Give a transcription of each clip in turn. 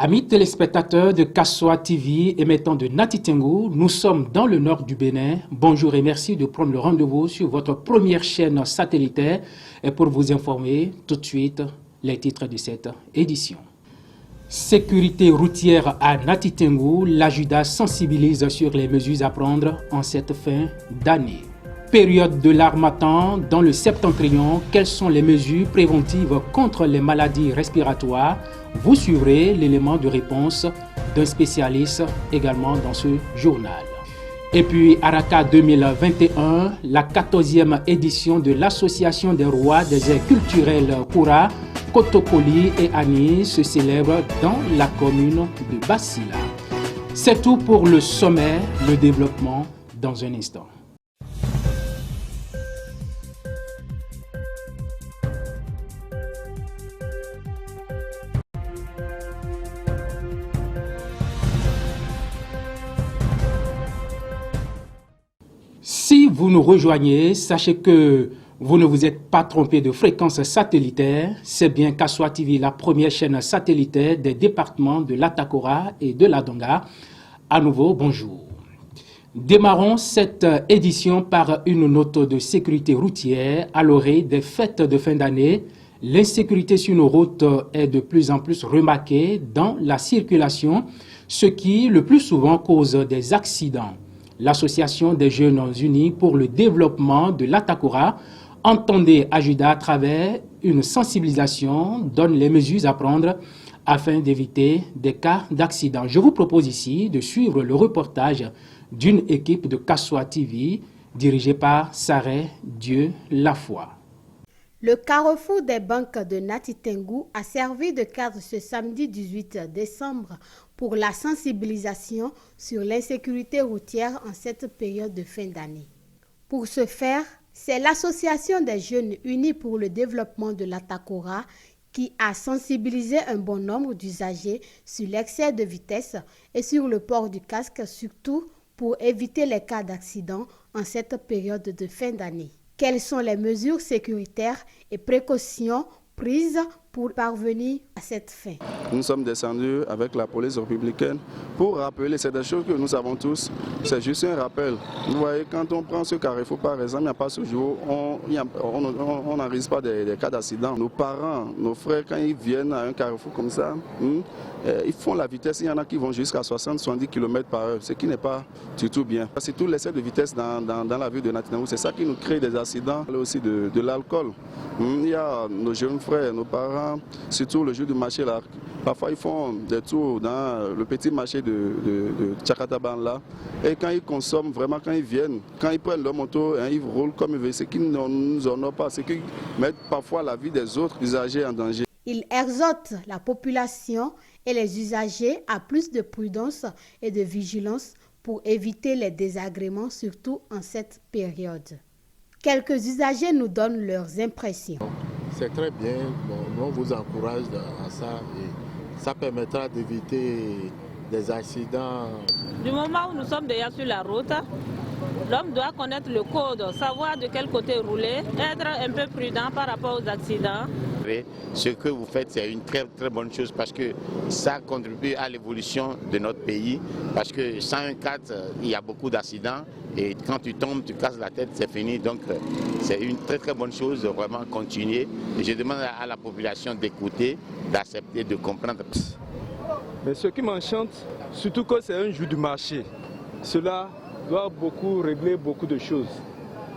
Amis téléspectateurs de Kassoa TV émettant de Nati Tengu, nous sommes dans le nord du Bénin. Bonjour et merci de prendre le rendez-vous sur votre première chaîne satellitaire et pour vous informer tout de suite les titres de cette édition. Sécurité routière à Nati Tengu, l'AJUDA sensibilise sur les mesures à prendre en cette fin d'année. Période de l'harmattan dans le septentrion, quelles sont les mesures préventives contre les maladies respiratoires? Vous suivrez l'élément de réponse d'un spécialiste également dans ce journal. Et puis Araka 2021, la 14e édition de l'Association des rois des aires culturelles Koura, Kotokoli et Ani se célèbre dans la commune de Bassila. C'est tout pour le sommet, le développement dans un instant. Si vous nous rejoignez, sachez que vous ne vous êtes pas trompé de fréquence satellitaire. C'est bien Kassoa TV, la première chaîne satellitaire des départements de l'Atakora et de l'Adonga. À nouveau, bonjour. Démarrons cette édition par une note de sécurité routière à l'orée des fêtes de fin d'année. L'insécurité sur nos routes est de plus en plus remarquée dans la circulation, ce qui le plus souvent cause des accidents. L'Association des Jeunes Unis pour le développement de l'Atakora entendait AJUDA à travers une sensibilisation, donne les mesures à prendre afin d'éviter des cas d'accident. Je vous propose ici de suivre le reportage d'une équipe de Kassoa TV dirigée par Sareh Dieu Lafoy. Le carrefour des banques de Nati Tengu a servi de cadre ce samedi 18 décembre pour la sensibilisation sur l'insécurité routière en cette période de fin d'année. Pour ce faire, c'est l'Association des Jeunes Unis pour le développement de l'Atakora qui a sensibilisé un bon nombre d'usagers sur l'excès de vitesse et sur le port du casque, surtout pour éviter les cas d'accident en cette période de fin d'année. Quelles sont les mesures sécuritaires et précautions prises pour parvenir à cette fin? Nous sommes descendus avec la police républicaine pour rappeler, c'est des choses que nous savons tous, c'est juste un rappel. Vous voyez, quand on prend ce carrefour par exemple, il n'y a pas ce jour, on n'arrive pas des cas d'accident. Nos parents, nos frères, quand ils viennent à un carrefour comme ça, ils font la vitesse, il y en a qui vont jusqu'à 60-70 km/h, ce qui n'est pas du tout bien. C'est tout l'excès de vitesse dans la ville de Nati Tengu, c'est ça qui nous crée des accidents, là aussi de l'alcool. Il y a nos jeunes frères, nos parents, surtout le jour du marché là. Parfois ils font des tours dans le petit marché de Tchakataban là. Et quand ils consomment vraiment, quand ils viennent, quand ils prennent leur moto, ils roulent comme ils veulent. Ce qui ne nous honore pas, c'est qu'ils mettent parfois la vie des autres usagers en danger. Il exhorte la population et les usagers à plus de prudence et de vigilance pour éviter les désagréments, surtout en cette période. Quelques usagers nous donnent leurs impressions. C'est très bien, nous on vous encourage à ça et ça permettra d'éviter des accidents. Du moment où nous sommes déjà sur la route, l'homme doit connaître le code, savoir de quel côté rouler, être un peu prudent par rapport aux accidents. Ce que vous faites, c'est une très très bonne chose parce que ça contribue à l'évolution de notre pays. Parce que 104, il y a beaucoup d'accidents et quand tu tombes, tu casses la tête, c'est fini. Donc c'est une très très bonne chose de vraiment continuer. Et je demande à la population d'écouter, d'accepter, de comprendre. Mais ce qui m'enchante, surtout que c'est un jour du marché, cela doit beaucoup régler beaucoup de choses.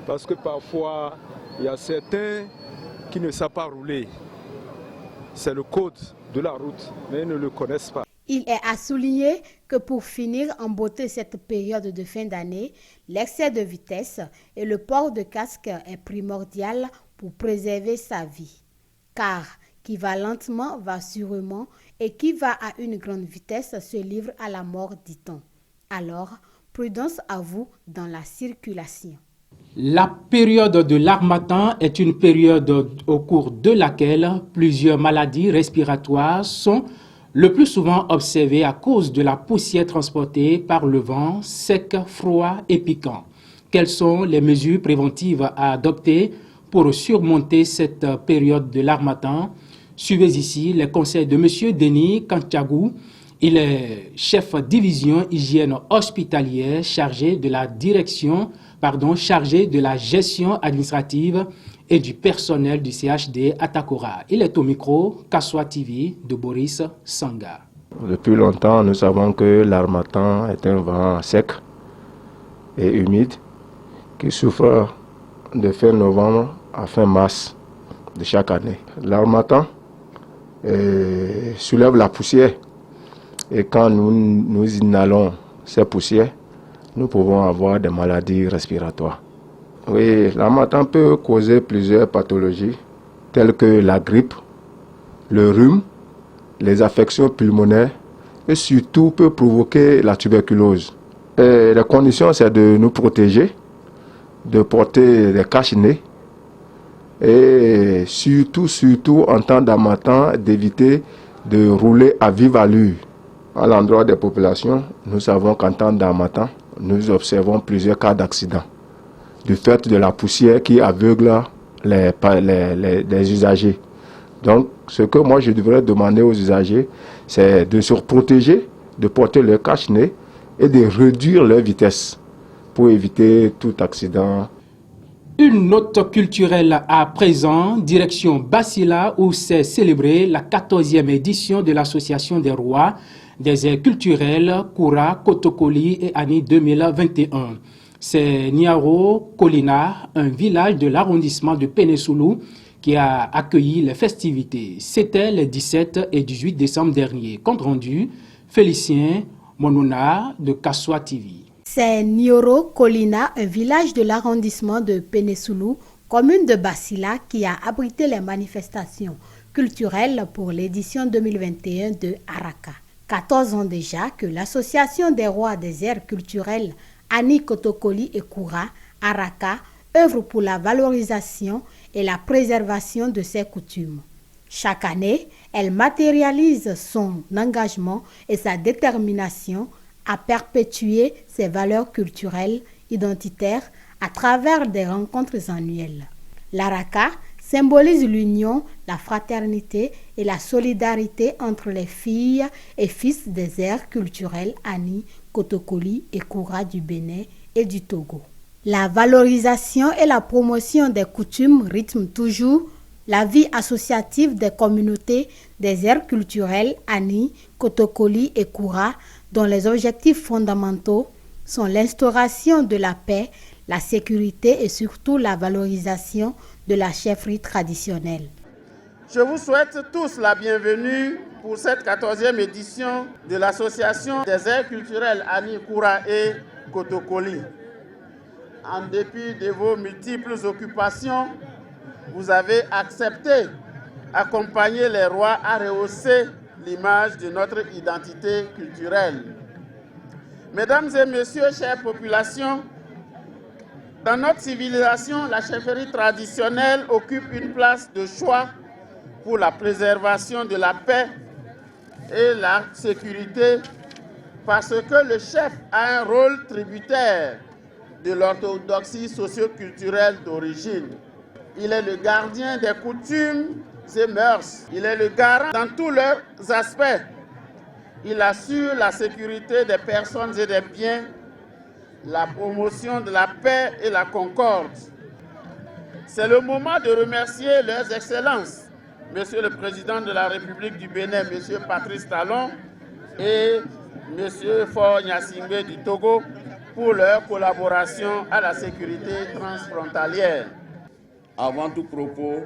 Parce que parfois, il y a certains qui ne savent pas rouler. C'est le code de la route, mais ils ne le connaissent pas. Il est à souligner que pour finir en beauté cette période de fin d'année, l'excès de vitesse et le port de casque est primordial pour préserver sa vie. Car qui va lentement va sûrement et qui va à une grande vitesse se livre à la mort, dit-on. Alors, prudence à vous dans la circulation. La période de l'harmattan est une période au cours de laquelle plusieurs maladies respiratoires sont le plus souvent observées à cause de la poussière transportée par le vent sec, froid et piquant. Quelles sont les mesures préventives à adopter pour surmonter cette période de l'harmattan? Suivez ici les conseils de M. Denis Kantiagou. Il est chef division hygiène hospitalière chargé de la gestion administrative et du personnel du CHD à Takora. Il est au micro Kassoa TV de Boris Sanga. Depuis longtemps, nous savons que l'harmattan est un vent sec et humide qui souffre de fin novembre à fin mars de chaque année. L'harmattan soulève la poussière et quand nous inhalons ces poussières, nous pouvons avoir des maladies respiratoires. Oui, l'harmattan peut causer plusieurs pathologies telles que la grippe, le rhume, les affections pulmonaires et surtout peut provoquer la tuberculose. Et la condition, c'est de nous protéger, de porter des cache-nez et surtout en temps d'harmattan, d'éviter de rouler à vive allure. À l'endroit des populations, nous savons qu'en temps d'harmattan, nous observons plusieurs cas d'accidents du fait de la poussière qui aveugle les usagers. Donc, ce que moi je devrais demander aux usagers, c'est de se protéger, de porter leur cache-nez et de réduire leur vitesse pour éviter tout accident. Une note culturelle à présent, direction Basila où s'est célébrée la 14e édition de l'Association des rois des aires culturelles Koura, Kotokoli et Ani 2021. C'est Niaro Kolina, un village de l'arrondissement de Pénésoulou, qui a accueilli les festivités. C'était les 17 et 18 décembre dernier. Compte rendu, Félicien Monouna de Kassoa TV. C'est Nioro Kolina, un village de l'arrondissement de Pénésoulou, commune de Basila, qui a abrité les manifestations culturelles pour l'édition 2021 de Araka. 14 ans déjà que l'Association des rois des aires culturelles Ani Kotokoli et Koura, Araka, œuvre pour la valorisation et la préservation de ses coutumes. Chaque année, elle matérialise son engagement et sa détermination à perpétuer ses valeurs culturelles identitaires à travers des rencontres annuelles. L'Araka symbolise l'union, la fraternité et la solidarité entre les filles et fils des aires culturelles Ani, Kotokoli et Koura du Bénin et du Togo. La valorisation et la promotion des coutumes rythment toujours la vie associative des communautés des aires culturelles Ani, Kotokoli et Koura, dont les objectifs fondamentaux sont l'instauration de la paix, la sécurité et surtout la valorisation de la chefferie traditionnelle. Je vous souhaite tous la bienvenue pour cette 14e édition de l'Association des aires culturelles Ani, Koura et Kotokoli. En dépit de vos multiples occupations, vous avez accepté d'accompagner les rois à rehausser l'image de notre identité culturelle. Mesdames et messieurs, chères populations, dans notre civilisation, la chefferie traditionnelle occupe une place de choix pour la préservation de la paix et la sécurité parce que le chef a un rôle tributaire de l'orthodoxie socio-culturelle d'origine. Il est le gardien des coutumes et mœurs. Il est le garant dans tous leurs aspects. Il assure la sécurité des personnes et des biens, la promotion de la paix et la concorde. C'est le moment de remercier leurs excellences, Monsieur le Président de la République du Bénin, Monsieur Patrice Talon et Monsieur Faure Gnassingbé du Togo pour leur collaboration à la sécurité transfrontalière. Avant tout propos,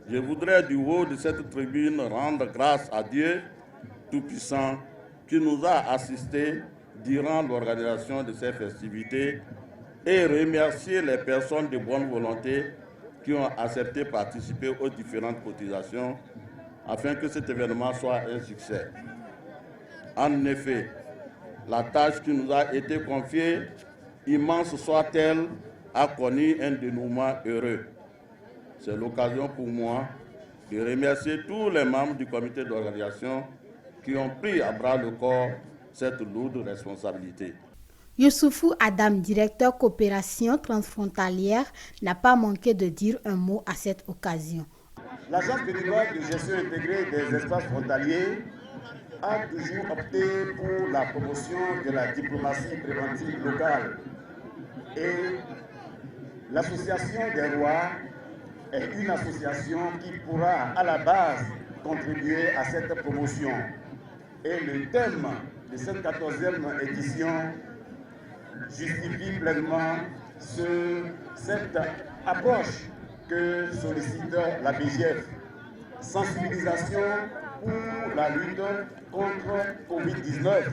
je voudrais du haut de cette tribune rendre grâce à Dieu Tout-Puissant qui nous a assistés durant l'organisation de ces festivités et remercier les personnes de bonne volonté qui ont accepté de participer aux différentes cotisations afin que cet événement soit un succès. En effet, la tâche qui nous a été confiée, immense soit-elle, a connu un dénouement heureux. C'est l'occasion pour moi de remercier tous les membres du comité d'organisation qui ont pris à bras le corps cette lourde responsabilité. Youssoufou Adam, directeur coopération transfrontalière, n'a pas manqué de dire un mot à cette occasion. l'Agence bénévole de gestion intégrée des espaces frontaliers a toujours opté pour la promotion de la diplomatie préventive locale. Et l'association des rois est une association qui pourra à la base contribuer à cette promotion. Et le thème de cette 14e édition justifie pleinement cette approche que sollicite la BGF. Sensibilisation pour la lutte contre Covid-19.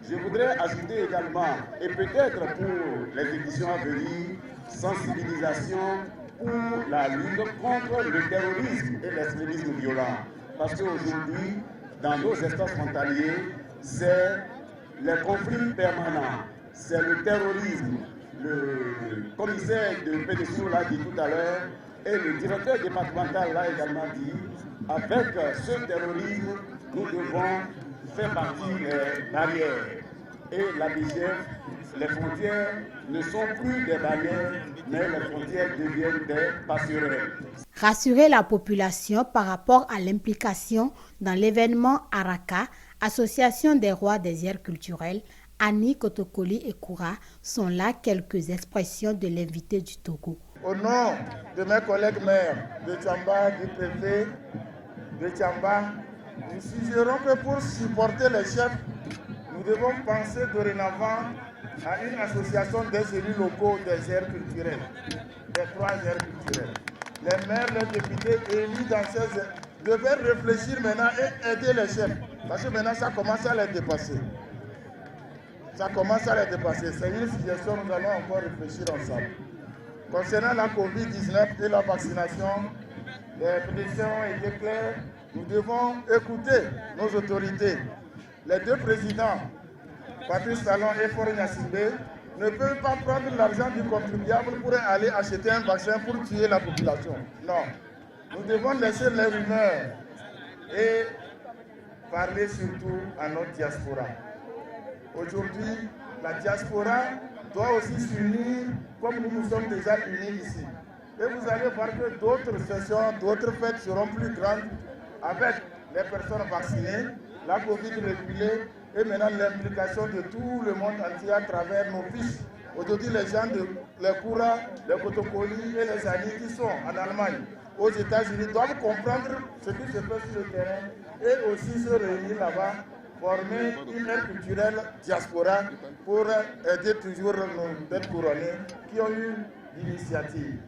Je voudrais ajouter également, et peut-être pour les éditions à venir, sensibilisation pour la lutte contre le terrorisme et l'extrémisme violent. Parce qu'aujourd'hui, dans nos espaces frontaliers, c'est les conflits permanents, c'est le terrorisme. Le commissaire de Pédesou l'a dit tout à l'heure, et le directeur départemental l'a également dit, avec ce terrorisme, nous devons faire partie des barrières. Et la BGF, les frontières ne sont plus des barrières, mais les frontières deviennent des passerelles. Rassurer la population par rapport à l'implication dans l'événement Araka, Association des rois des aires culturelles, Annie, Kotokoli et Koura sont là quelques expressions de l'invité du Togo. Au nom de mes collègues maires de Tchamba, du préfet de Tchamba, nous suggérons que pour supporter les chefs, nous devons penser dorénavant à une association des élus locaux des aires culturelles, des 3 aires culturelles. Les maires, les députés élus dans ces aires devaient réfléchir maintenant et aider les chefs, parce que maintenant ça commence à les dépasser. Ça commence à les dépasser. C'est une suggestion, nous allons encore réfléchir ensemble. Concernant la Covid-19 et la vaccination, les prédictions étaient claires. Nous devons écouter nos autorités. Les 2 présidents, Patrice Talon et Faure Gnassingbé, ne peuvent pas prendre l'argent du contribuable pour aller acheter un vaccin pour tuer la population. Non. Nous devons laisser les rumeurs et parler surtout à notre diaspora. Aujourd'hui, la diaspora doit aussi s'unir comme nous nous sommes déjà unis ici. Et vous allez voir que d'autres sessions, d'autres fêtes seront plus grandes avec les personnes vaccinées, la Covid régulée et maintenant l'implication de tout le monde entier à travers nos fiches. Aujourd'hui, les gens de les Koura, les Kotokoli et les Anis qui sont en Allemagne, aux États-Unis, doivent comprendre ce qui se fait sur le terrain et aussi se réunir là-bas, former une aire culturelle diaspora pour aider toujours nos têtes couronnées qui ont eu l'initiative.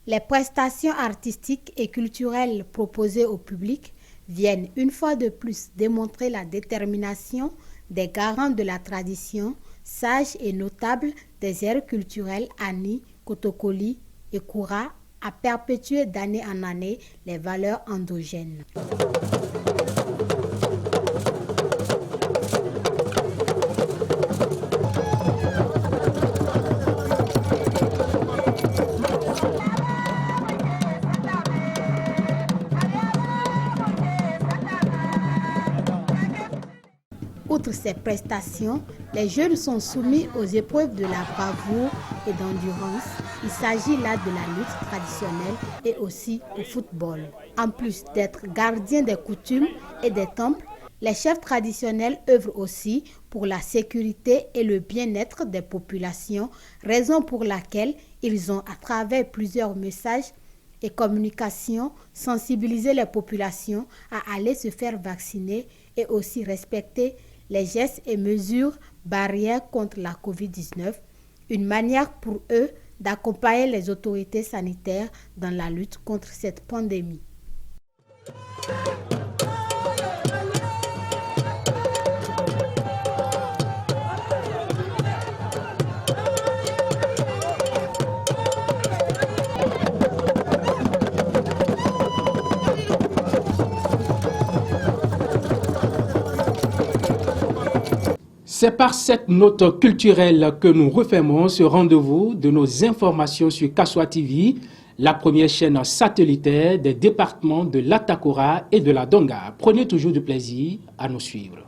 Les prestations artistiques et culturelles proposées au public viennent une fois de plus démontrer la détermination des garants de la tradition, sages et notables des aires culturelles Annie, Kotokoli et Koura à perpétuer d'année en année les valeurs endogènes. Outre ces prestations, les jeunes sont soumis aux épreuves de la bravoure et d'endurance. Il s'agit là de la lutte traditionnelle et aussi au football. En plus d'être gardiens des coutumes et des temples, les chefs traditionnels œuvrent aussi pour la sécurité et le bien-être des populations, raison pour laquelle ils ont, à travers plusieurs messages et communications, sensibilisé les populations à aller se faire vacciner et aussi respecter les gestes et mesures barrières contre la Covid-19, une manière pour eux d'accompagner les autorités sanitaires dans la lutte contre cette pandémie. C'est par cette note culturelle que nous refermons ce rendez-vous de nos informations sur Kassoa TV, la première chaîne satellitaire des départements de l'Atakora et de la Donga. Prenez toujours du plaisir à nous suivre.